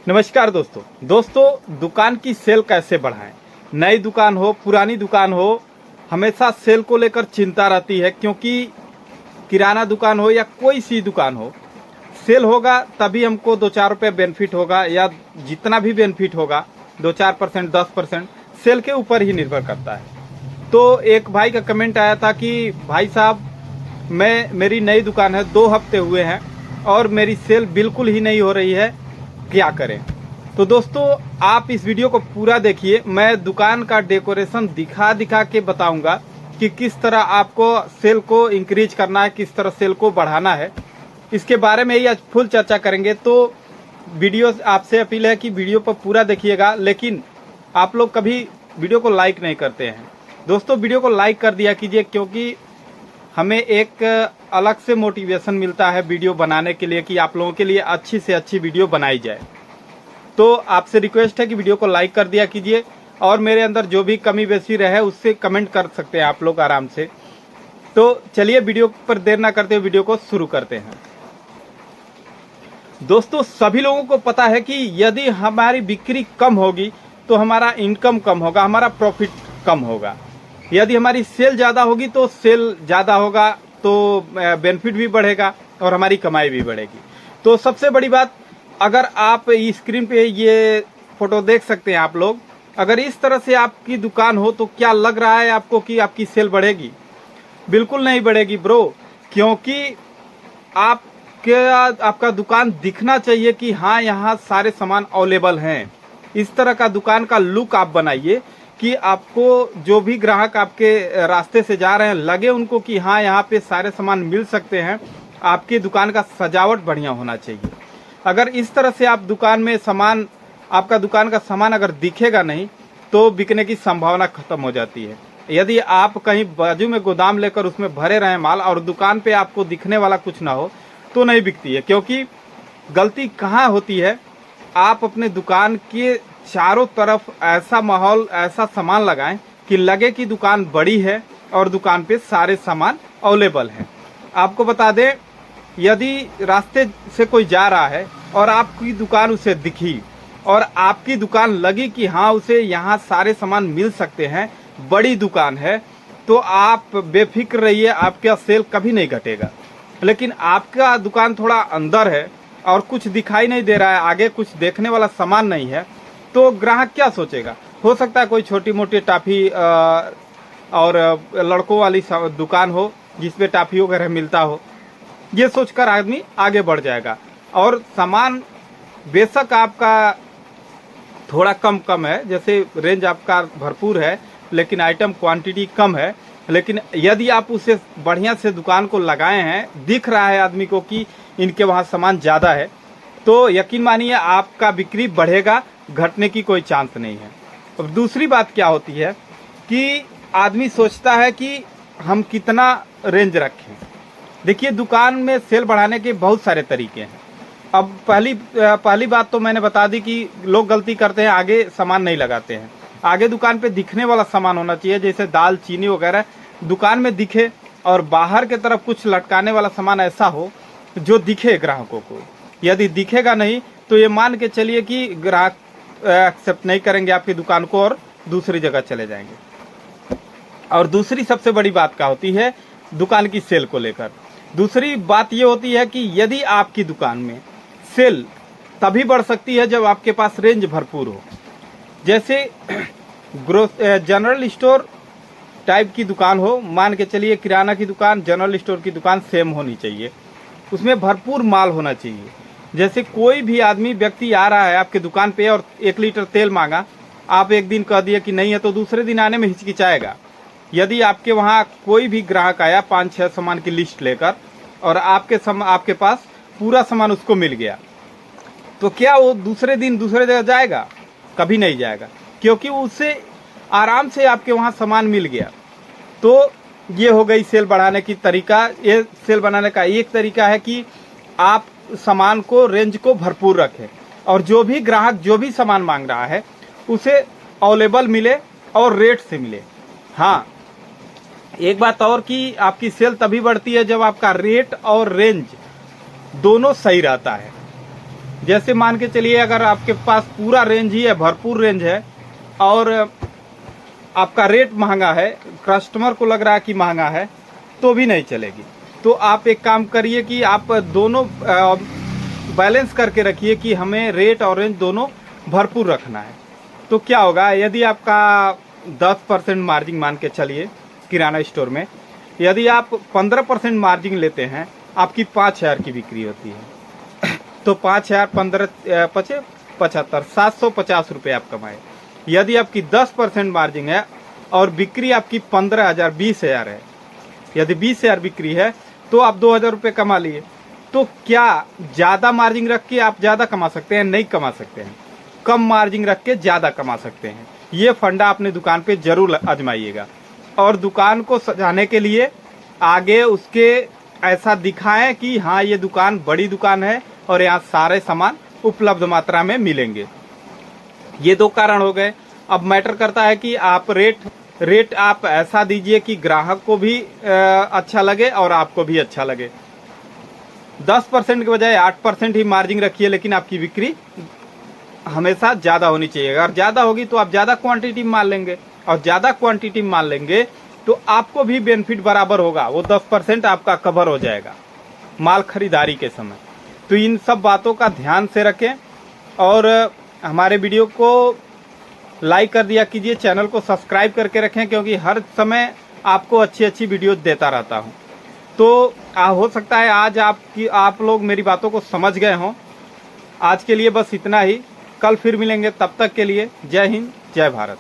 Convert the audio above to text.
नमस्कार दोस्तों दुकान की सेल कैसे बढ़ाएं। नई दुकान हो पुरानी दुकान हो, हमेशा सेल को लेकर चिंता रहती है, क्योंकि किराना दुकान हो या कोई सी दुकान हो, सेल होगा तभी हमको 2-4 रुपये बेनिफिट होगा, या जितना भी बेनिफिट होगा 2-4% 10% सेल के ऊपर ही निर्भर करता है। तो एक भाई का कमेंट आया था कि भाई साहब मेरी नई दुकान है, 2 हफ्ते हुए हैं और मेरी सेल बिल्कुल ही नहीं हो रही है, क्या करें। तो दोस्तों आप इस वीडियो को पूरा देखिए, मैं दुकान का डेकोरेशन दिखा के बताऊंगा कि किस तरह आपको सेल को इंक्रीज करना है, किस तरह सेल को बढ़ाना है। इसके बारे में ही आज फुल चर्चा करेंगे। तो वीडियो आपसे अपील है कि वीडियो पर पूरा देखिएगा, लेकिन आप लोग कभी वीडियो को लाइक नहीं करते हैं। दोस्तों वीडियो को लाइक कर दिया कीजिए, क्योंकि हमें एक अलग से मोटिवेशन मिलता है वीडियो बनाने के लिए कि आप लोगों के लिए अच्छी से अच्छी वीडियो बनाई जाए। तो आपसे रिक्वेस्ट है कि वीडियो को लाइक कर दिया कीजिए, और मेरे अंदर जो भी कमी बेसी रहे उससे कमेंट कर सकते हैं आप लोग आराम से। तो चलिए वीडियो पर देर ना करते हुए वीडियो को शुरू करते हैं। दोस्तों सभी लोगों को पता है कि यदि हमारी बिक्री कम होगी तो हमारा इनकम कम होगा, हमारा प्रॉफिट कम होगा। यदि हमारी सेल ज़्यादा होगी तो सेल ज़्यादा होगा तो बेनिफिट भी बढ़ेगा और हमारी कमाई भी बढ़ेगी। तो सबसे बड़ी बात, अगर आप स्क्रीन पे ये फोटो देख सकते हैं आप लोग, अगर इस तरह से आपकी दुकान हो तो क्या लग रहा है आपको कि आपकी सेल बढ़ेगी? बिल्कुल नहीं बढ़ेगी ब्रो, क्योंकि आपका दुकान दिखना चाहिए कि हाँ यहाँ सारे सामान अवेलेबल हैं। इस तरह का दुकान का लुक आप बनाइए कि आपको जो भी ग्राहक आपके रास्ते से जा रहे हैं लगे उनको कि हाँ यहाँ पे सारे सामान मिल सकते हैं। आपकी दुकान का सजावट बढ़िया होना चाहिए। अगर इस तरह से आप दुकान में सामान, आपका दुकान का सामान अगर दिखेगा नहीं तो बिकने की संभावना खत्म हो जाती है। यदि आप कहीं बाजू में गोदाम लेकर उसमें भरे रहें माल और दुकान पे आपको दिखने वाला कुछ ना हो तो नहीं बिकती है। क्योंकि गलती कहाँ होती है, आप अपने दुकान के चारों तरफ ऐसा माहौल, ऐसा सामान लगाएं कि लगे कि दुकान बड़ी है और दुकान पे सारे सामान अवेलेबल हैं। आपको बता दें, यदि रास्ते से कोई जा रहा है और आपकी दुकान उसे दिखी और आपकी दुकान लगी कि हाँ उसे यहाँ सारे सामान मिल सकते हैं, बड़ी दुकान है, तो आप बेफिक्र रहिए, आपका सेल कभी नहीं घटेगा। लेकिन आपका दुकान थोड़ा अंदर है और कुछ दिखाई नहीं दे रहा है, आगे कुछ देखने वाला सामान नहीं है, तो ग्राहक क्या सोचेगा? हो सकता है कोई छोटी मोटी टाफी और लड़कों वाली दुकान हो जिसपे टाफी वगैरह मिलता हो, ये सोचकर आदमी आगे बढ़ जाएगा। और सामान बेशक आपका थोड़ा कम है, जैसे रेंज आपका भरपूर है लेकिन आइटम क्वांटिटी कम है, लेकिन यदि आप उसे बढ़िया से दुकान को लगाए हैं, दिख रहा है आदमी को कि इनके वहाँ सामान ज़्यादा है, तो यकीन मानिए आपका बिक्री बढ़ेगा, घटने की कोई चांस नहीं है। अब दूसरी बात क्या होती है कि आदमी सोचता है कि हम कितना रेंज रखें। देखिए दुकान में सेल बढ़ाने के बहुत सारे तरीके हैं। अब पहली बात तो मैंने बता दी कि लोग गलती करते हैं, आगे सामान नहीं लगाते हैं। आगे दुकान पे दिखने वाला सामान होना चाहिए, जैसे दाल चीनी वगैरह दुकान में दिखे, और बाहर के तरफ कुछ लटकाने वाला सामान ऐसा हो जो दिखे ग्राहकों को। यदि दिखेगा नहीं तो ये मान के चलिए कि ग्राहक एक्सेप्ट नहीं करेंगे आपकी दुकान को और दूसरी जगह चले जाएंगे। और दूसरी सबसे बड़ी बात क्या होती है दुकान की सेल को लेकर? दूसरी बात ये होती है कि यदि आपकी दुकान में सेल तभी बढ़ सकती है जब आपके पास रेंज भरपूर हो। जैसे जनरल स्टोर टाइप की दुकान हो, मान के चलिए किराना की दुकान, जनरल स्टोर की दुकान सेम होनी चाहिए, उसमें भरपूर माल होना चाहिए। जैसे कोई भी आदमी व्यक्ति आ रहा है आपके दुकान पे और 1 लीटर तेल मांगा, आप एक दिन कह दिए कि नहीं है, तो दूसरे दिन आने में हिचकिचाएगा। यदि आपके वहाँ कोई भी ग्राहक आया 5-6 सामान की लिस्ट लेकर और आपके पास पूरा सामान उसको मिल गया, तो क्या वो दूसरे दिन दूसरे जगह जाएगा? कभी नहीं जाएगा, क्योंकि उसे आराम से आपके वहाँ सामान मिल गया। तो ये हो गई सेल बढ़ाने की तरीका। ये सेल बनाने का एक तरीका है कि आप सामान को, रेंज को भरपूर रखें और जो भी ग्राहक जो भी सामान मांग रहा है उसे अवेलेबल मिले और रेट से मिले। हाँ, एक बात और कि आपकी सेल तभी बढ़ती है जब आपका रेट और रेंज दोनों सही रहता है। जैसे मान के चलिए अगर आपके पास पूरा रेंज ही है, भरपूर रेंज है और आपका रेट महंगा है, कस्टमर को लग रहा है कि महंगा है, तो भी नहीं चलेगी। तो आप एक काम करिए कि आप दोनों बैलेंस करके रखिए कि हमें रेट और रेंज दोनों भरपूर रखना है। तो क्या होगा, यदि आपका 10% मार्जिन मान के चलिए किराना स्टोर में, यदि आप 15% मार्जिन लेते हैं, आपकी 5000 की बिक्री होती है। तो 5000 15 75 750 रुपये आप कमाए। यदि आपकी 10% मार्जिन है और बिक्री आपकी 15,000 20,000 है, यदि 20,000 बिक्री है तो आप 2,000 रुपये कमा लिए। तो क्या ज़्यादा मार्जिन रख के आप ज़्यादा कमा सकते हैं? नहीं कमा सकते हैं। कम मार्जिन रख के ज़्यादा कमा सकते हैं। ये फंडा अपने दुकान पे जरूर आजमाइएगा और दुकान को सजाने के लिए आगे उसके ऐसा दिखाएं कि हाँ ये दुकान बड़ी दुकान है और यहाँ सारे सामान उपलब्ध मात्रा में मिलेंगे। ये दो कारण हो गए। अब मैटर करता है कि आप रेट आप ऐसा दीजिए कि ग्राहक को भी अच्छा लगे और आपको भी अच्छा लगे। 10% के बजाय 8% ही मार्जिन रखिए, लेकिन आपकी बिक्री हमेशा ज़्यादा होनी चाहिए। अगर ज़्यादा होगी तो आप ज़्यादा क्वांटिटी माल लेंगे और ज़्यादा क्वांटिटी माल लेंगे तो आपको भी बेनिफिट बराबर होगा, वो 10% आपका कवर हो जाएगा माल खरीदारी के समय। तो इन सब बातों का ध्यान से रखें और हमारे वीडियो को लाइक कर दिया कीजिए, चैनल को सब्सक्राइब करके रखें, क्योंकि हर समय आपको अच्छी अच्छी वीडियो देता रहता हूं। तो हो सकता है आज आप लोग मेरी बातों को समझ गए हों। आज के लिए बस इतना ही, कल फिर मिलेंगे, तब तक के लिए जय हिंद जय भारत।